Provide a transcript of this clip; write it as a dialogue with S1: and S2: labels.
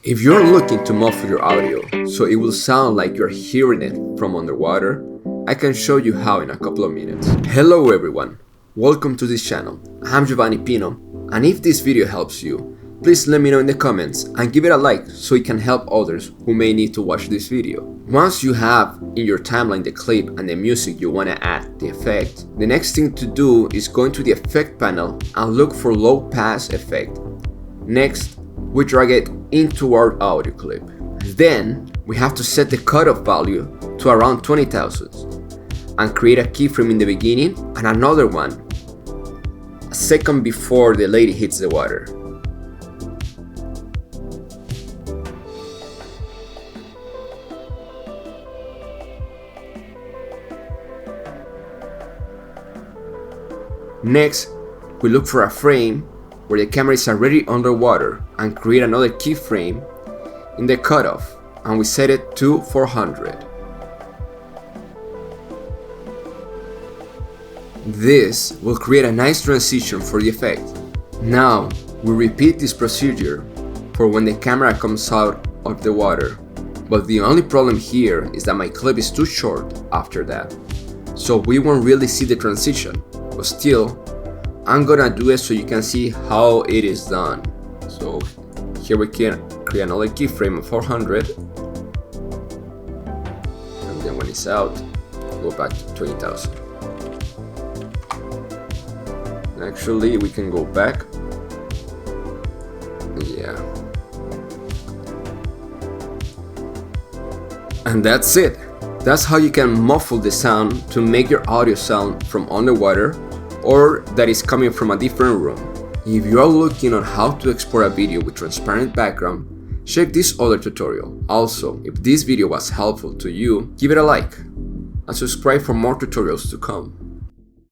S1: If you're looking to muffle your audio so it will sound like you're hearing it from underwater, I can show you how in a couple of minutes. Hello everyone, welcome to this channel. I'm Giovanni Pino, and if this video helps you, please let me know in the comments and give it a like so it can help others who may need to watch this video. Once you have in your timeline the clip and the music you want to add the effect, the next thing to do is go into the effect panel and look for low pass effect. Next, we drag it into our audio clip. Then we have to set the cutoff value to around 20,000 and create a keyframe in the beginning and another one a second before the lady hits the water. Next, we look for a frame where the camera is already underwater and create another keyframe in the cutoff, and we set it to 400. This will create a nice transition for the effect. Now, we repeat this procedure for when the camera comes out of the water, but the only problem here is that my clip is too short after that, so we won't really see the transition, but still, I'm gonna do it so you can see how it is done. So here we can create another keyframe of 400, and then when it's out, go back to 20,000. Actually, we can go back. Yeah. And that's it. That's how you can muffle the sound to make your audio sound from underwater or that is coming from a different room. If you are looking on how to export a video with transparent background, check this other tutorial. Also, if this video was helpful to you, give it a like and subscribe for more tutorials to come.